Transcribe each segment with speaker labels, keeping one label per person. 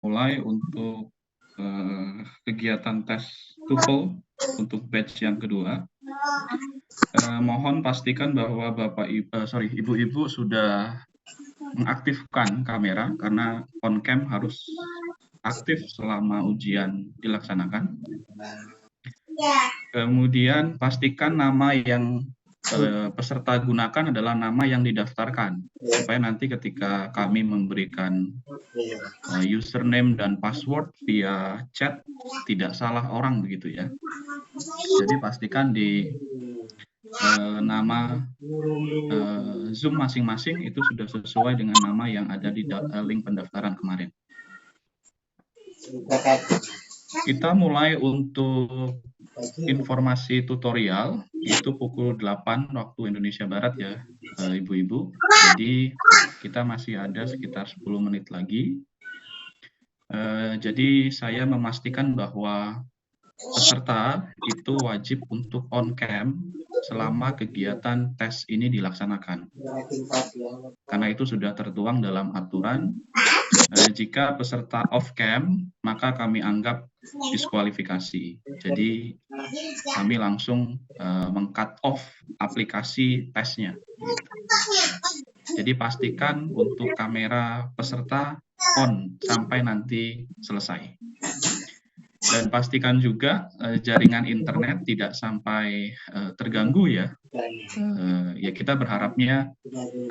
Speaker 1: mulai untuk kegiatan tes TOEFL untuk batch yang kedua. Mohon pastikan bahwa ibu-ibu sudah mengaktifkan kamera karena on cam harus aktif selama ujian dilaksanakan. Kemudian pastikan nama yang peserta gunakan adalah nama yang didaftarkan, supaya nanti ketika kami memberikan username dan password via chat tidak salah orang begitu ya. Jadi pastikan di nama Zoom masing-masing itu sudah sesuai dengan nama yang ada di link pendaftaran kemarin. Kita mulai untuk informasi tutorial itu pukul 8 waktu Indonesia Barat ya, ibu-ibu. Jadi kita masih ada sekitar 10 menit lagi. Jadi saya memastikan bahwa peserta itu wajib untuk on cam selama kegiatan tes ini dilaksanakan. Karena itu sudah tertuang dalam aturan. Jika peserta off cam, maka kami anggap diskualifikasi. Jadi kami langsung meng-cut off aplikasi tesnya. Jadi pastikan untuk kamera peserta on sampai nanti selesai. Dan pastikan juga jaringan internet tidak sampai terganggu ya. Ya kita berharapnya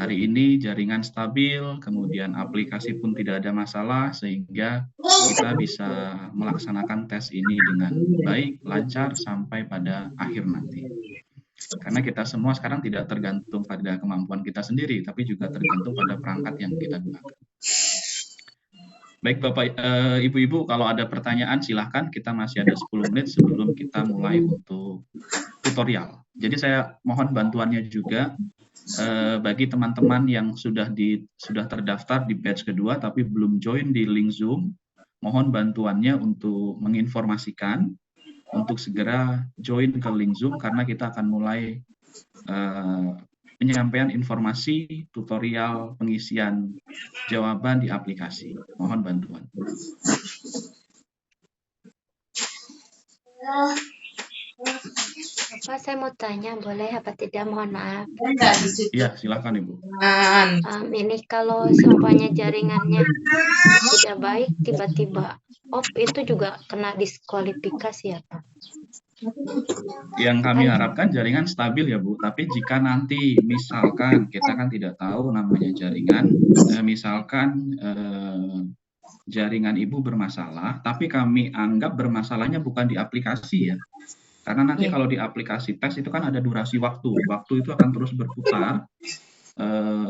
Speaker 1: hari ini jaringan stabil, kemudian aplikasi pun tidak ada masalah, sehingga kita bisa melaksanakan tes ini dengan baik, lancar, sampai pada akhir nanti. Karena kita semua sekarang tidak tergantung pada kemampuan kita sendiri, tapi juga tergantung pada perangkat yang kita gunakan. Baik Bapak, Ibu-Ibu, kalau ada pertanyaan silahkan, kita masih ada 10 menit sebelum kita mulai untuk tutorial. Jadi saya mohon bantuannya juga bagi teman-teman yang sudah terdaftar di batch kedua tapi belum join di link Zoom, mohon bantuannya untuk menginformasikan untuk segera join ke link Zoom karena kita akan mulai penyampaian informasi tutorial pengisian jawaban di aplikasi. Mohon bantuan.
Speaker 2: Pak, saya mau tanya, boleh apa tidak? Mohon maaf.
Speaker 1: Iya, silakan Ibu.
Speaker 2: Ini kalau seumpamanya jaringannya tidak baik, tiba-tiba off, itu juga kena diskualifikasi ya Pak?
Speaker 1: Yang kami harapkan jaringan stabil ya Bu, tapi jika nanti misalkan kita kan tidak tahu namanya jaringan, misalkan jaringan Ibu bermasalah, tapi kami anggap bermasalahnya bukan di aplikasi ya. Karena nanti kalau di aplikasi tes itu kan ada durasi waktu. Waktu itu akan terus berputar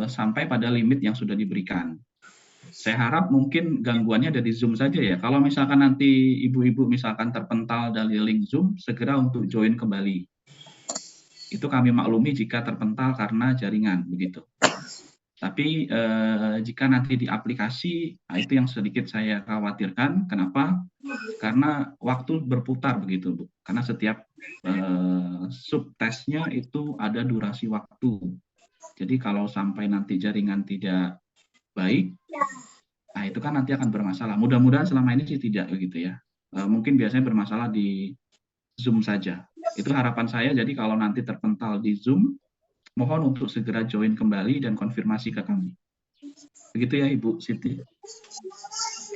Speaker 1: sampai pada limit yang sudah diberikan. Saya harap mungkin gangguannya ada di Zoom saja ya. Kalau misalkan nanti ibu-ibu misalkan terpental dari link Zoom, segera untuk join kembali. Itu kami maklumi jika terpental karena jaringan, begitu. Tapi jika nanti di aplikasi, nah itu yang sedikit saya khawatirkan. Kenapa? Karena waktu berputar begitu, Bu. Karena setiap subtesnya itu ada durasi waktu. Jadi kalau sampai nanti jaringan tidak baik, nah itu kan nanti akan bermasalah. Mudah-mudahan selama ini sih tidak begitu ya. Mungkin biasanya bermasalah di Zoom saja. Itu harapan saya. Jadi kalau nanti terpental di Zoom, mohon untuk segera join kembali dan konfirmasi ke kami. Begitu ya Ibu Siti.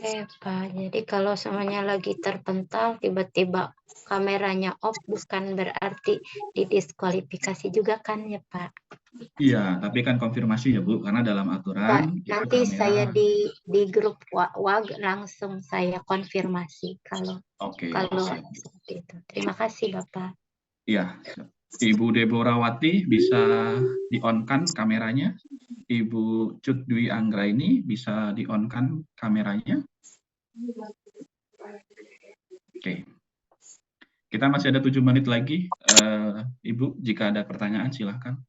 Speaker 2: Oke Pak, jadi kalau semuanya lagi terpental, tiba-tiba kameranya off, bukan berarti didiskualifikasi juga kan ya Pak?
Speaker 1: Iya, tapi kan konfirmasi ya Bu, karena dalam aturan
Speaker 2: Pak,
Speaker 1: itu
Speaker 2: nanti
Speaker 1: kamera.
Speaker 2: saya di grup WA langsung saya konfirmasi kalau seperti itu. Terima kasih Bapak.
Speaker 1: Iya, Ibu Deborawati bisa di-on-kan kameranya. Ibu Cut Dwi Anggraini bisa di-on-kan kameranya. Oke. Kita masih ada 7 menit lagi. Ibu, jika ada pertanyaan silahkan.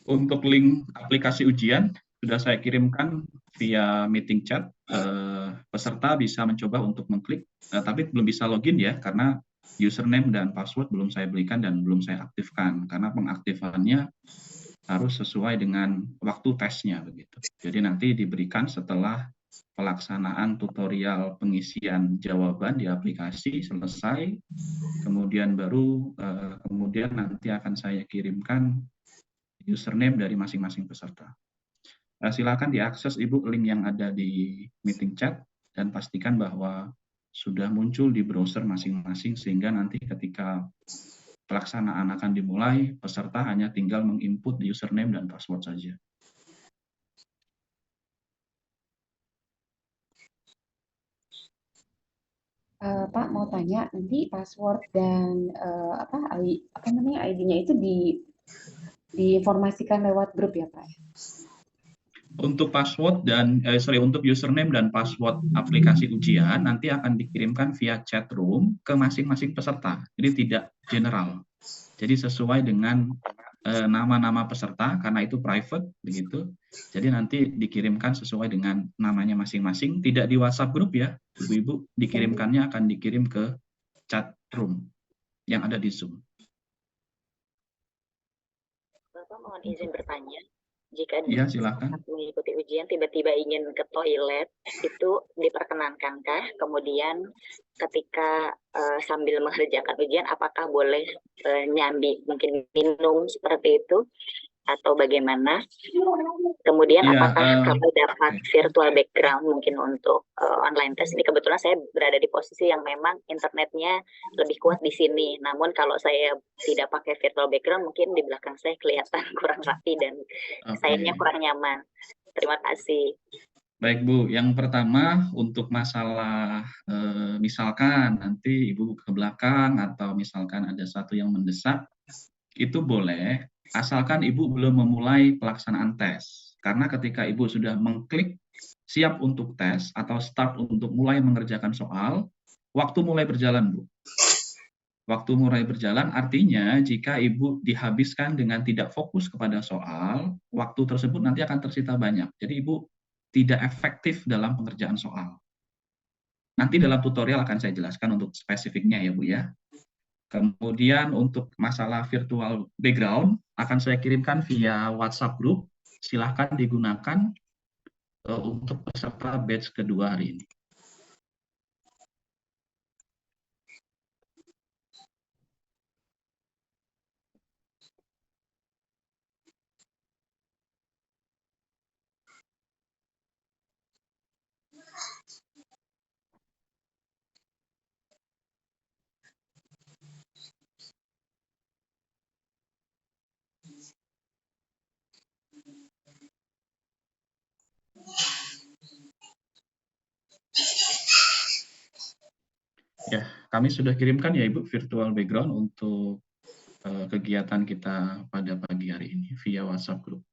Speaker 1: Untuk link aplikasi ujian sudah saya kirimkan via meeting chat. Peserta bisa mencoba untuk mengklik, tapi belum bisa login ya, karena username dan password belum saya berikan dan belum saya aktifkan, karena pengaktifannya harus sesuai dengan waktu tesnya begitu. Jadi nanti diberikan setelah pelaksanaan tutorial pengisian jawaban di aplikasi selesai, kemudian kemudian nanti akan saya kirimkan username dari masing-masing peserta. Silakan diakses Ibu link yang ada di meeting chat dan pastikan bahwa sudah muncul di browser masing-masing sehingga nanti ketika pelaksanaan akan dimulai, peserta hanya tinggal menginput username dan password saja.
Speaker 3: Pak mau tanya, nanti password dan apa namanya ID-nya itu diinformasikan lewat grup ya Pak?
Speaker 1: Untuk untuk username dan password aplikasi ujian nanti akan dikirimkan via chat room ke masing-masing peserta. Jadi tidak general. Jadi sesuai dengan nama-nama peserta karena itu private begitu. Jadi nanti dikirimkan sesuai dengan namanya masing-masing, tidak di WhatsApp grup ya, Ibu-ibu. Dikirimkannya akan dikirim ke chat room yang ada di Zoom.
Speaker 4: Bapak mohon izin bertanya. Jika
Speaker 1: ya, silakan.
Speaker 4: mengikuti ujian tiba-tiba ingin ke toilet, itu diperkenankankah? Kemudian ketika sambil mengerjakan ujian, apakah boleh nyambi, mungkin minum seperti itu? Atau bagaimana? Kemudian apakah kami dapat virtual background mungkin untuk online test? Ini kebetulan saya berada di posisi yang memang internetnya lebih kuat di sini. Namun kalau saya tidak pakai virtual background, mungkin di belakang saya kelihatan kurang rapi dan sayangnya kurang nyaman. Terima kasih.
Speaker 1: Baik Bu, yang pertama untuk masalah misalkan nanti Ibu ke belakang atau misalkan ada satu yang mendesak, itu boleh, asalkan Ibu belum memulai pelaksanaan tes. Karena ketika Ibu sudah mengklik siap untuk tes atau start untuk mulai mengerjakan soal, waktu mulai berjalan, Bu. Waktu mulai berjalan artinya jika Ibu dihabiskan dengan tidak fokus kepada soal, waktu tersebut nanti akan tersita banyak. Jadi Ibu tidak efektif dalam pengerjaan soal. Nanti dalam tutorial akan saya jelaskan untuk spesifiknya ya Bu ya. Kemudian untuk masalah virtual background akan saya kirimkan via WhatsApp group. Silahkan digunakan untuk peserta batch kedua hari ini. Ya, kami sudah kirimkan ya Ibu virtual background untuk kegiatan kita pada pagi hari ini via WhatsApp group.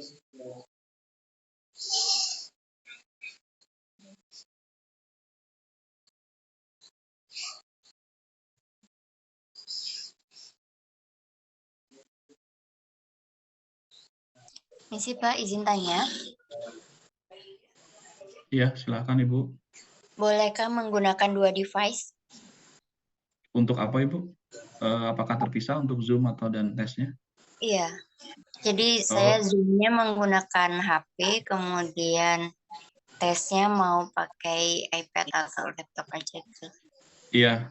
Speaker 5: Misi Pak, izin tanya,
Speaker 1: Iya, silakan Ibu.
Speaker 5: bolehkah menggunakan 2 device?
Speaker 1: Untuk apa Ibu? Apakah terpisah untuk Zoom atau dan tesnya?
Speaker 5: Iya, jadi
Speaker 1: Oh.
Speaker 5: saya Zoom-nya menggunakan HP, kemudian tesnya mau pakai iPad atau laptop aja gitu.
Speaker 1: Iya,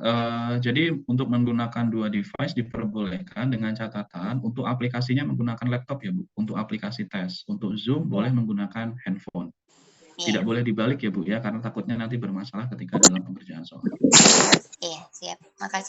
Speaker 1: jadi untuk menggunakan 2 device diperbolehkan dengan catatan untuk aplikasinya menggunakan laptop ya Bu, untuk aplikasi tes. Untuk Zoom boleh menggunakan handphone. Tidak
Speaker 5: Iya,
Speaker 1: boleh dibalik ya Bu ya, karena takutnya nanti bermasalah ketika dalam pengerjaan soal.
Speaker 5: iya, siap. Makasih.